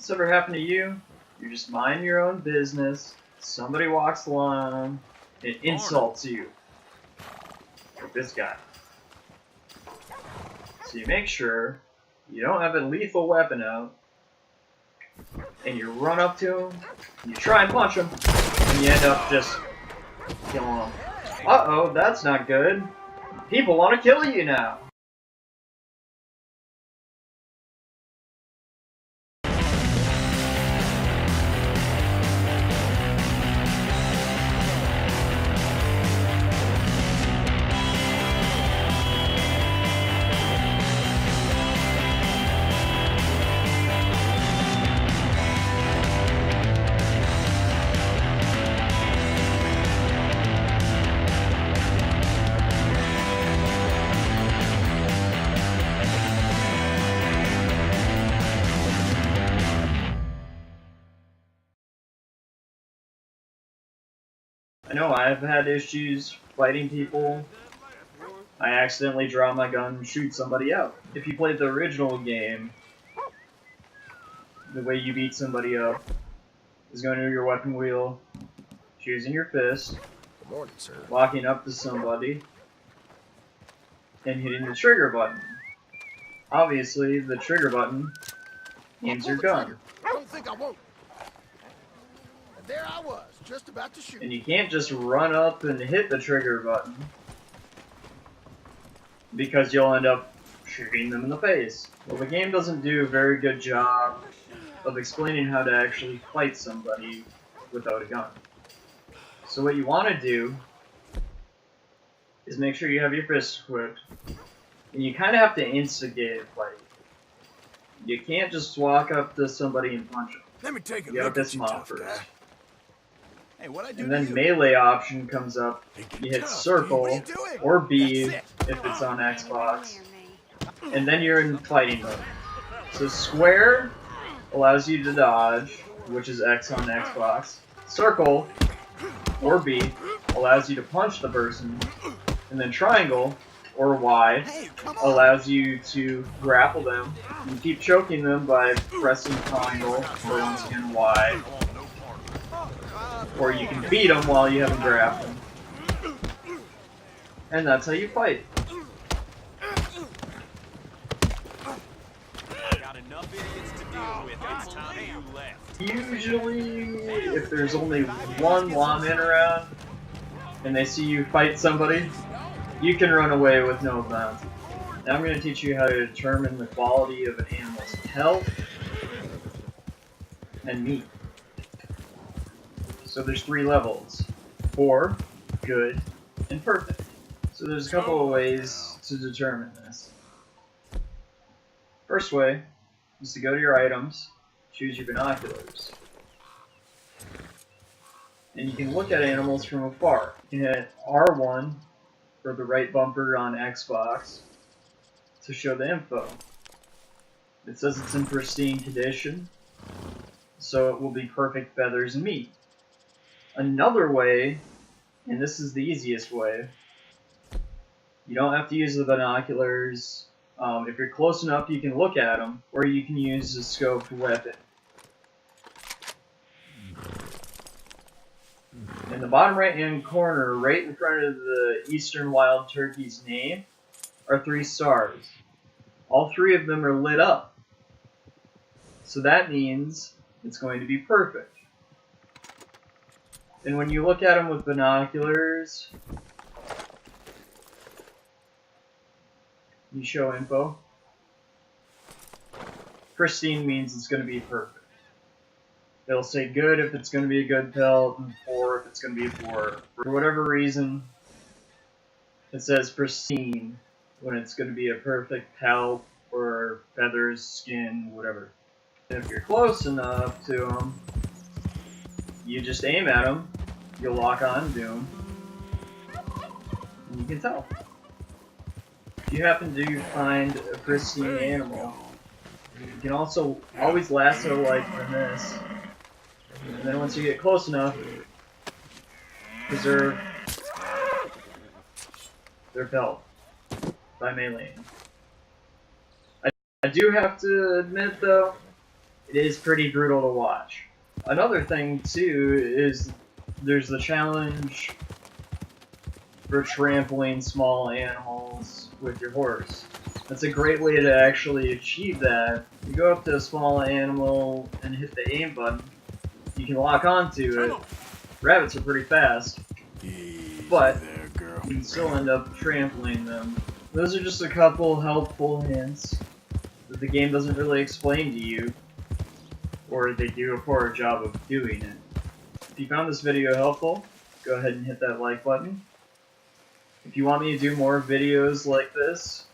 this ever happened to you? You're just minding your own business. Somebody walks along and insults you. Like this guy. So you make sure you don't have a lethal weapon out. And you run up to him. You try and punch him. And you end up just killing him. Uh-oh, that's not good. People want to kill you now. I know I've had issues fighting people. I accidentally draw my gun and shoot somebody out. If you played the original game, the way you beat somebody up is going to your weapon wheel, choosing your fist, Morning, sir. walking up to somebody, and hitting the trigger button. Obviously, the trigger button aims your gun. I don't think I won't. And there I was, just about to shoot. And you can't just run up and hit the trigger button, because you'll end up shooting them in the face. Well, the game doesn't do a very good job of explaining how to actually fight somebody without a gun. So what you want to do is make sure you have your fist equipped, and you kind of have to instigate a fight. You can't just walk up to somebody and punch them. Let me take a You gotta look at piss you, them off tough first. guy. Hey, what I do And to then you? melee option comes up. You hit Tough, circle what are you doing? or B That's if it's on Xbox, and then you're in fighting mode. So square allows you to dodge, which is X on Xbox. Circle or B allows you to punch the person, and then triangle or Y Hey, come on. allows you to grapple them and keep choking them by pressing triangle or once again Y. Or you can beat them while you have them grappled. And that's how you fight. Got enough idiots to deal with. It's time you left. Usually, if there's only one lawman around, and they see you fight somebody, you can run away with no bounty. Now I'm going to teach you how to determine the quality of an animal's health and meat. So there's 3 levels: poor, good, and perfect. So there's a couple of ways to determine this. First way is to go to your items, choose your binoculars. And you can look at animals from afar. You can hit R1 for the right bumper on Xbox to show the info. It says it's in pristine condition, so it will be perfect feathers and meat. Another way, and this is the easiest way, you don't have to use the binoculars. If you're close enough, you can look at them, or you can use a scoped weapon. In the bottom right-hand corner, right in front of the Eastern Wild Turkey's name, are 3 stars. All 3 of them are lit up. So that means it's going to be perfect. And when you look at them with binoculars, you show info. Pristine means it's going to be perfect. It'll say good if it's going to be a good pelt, and poor if it's going to be poor. For whatever reason, it says pristine when it's going to be a perfect pelt, or feathers, skin, whatever. And if you're close enough to them, you just aim at them, you'll lock on to them, and you can tell. If you happen to find a pristine animal, you can also always lasso like this, and then once you get close enough, preserve their pelt by meleeing. I do have to admit though, it is pretty brutal to watch. Another thing too is there's the challenge for trampling small animals with your horse. That's a great way to actually achieve that. You go up to a small animal and hit the aim button, you can lock onto it. Rabbits are pretty fast, but you can still end up trampling them. Those are just a couple helpful hints that the game doesn't really explain to you, or they do a poor job of doing it. If you found this video helpful, go ahead and hit that like button. If you want me to do more videos like this,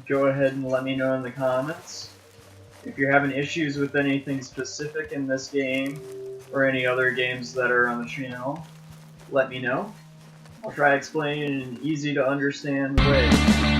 go ahead and let me know in the comments. If you're having issues with anything specific in this game, or any other games that are on the channel, let me know. I'll try to explain in an easy to understand way.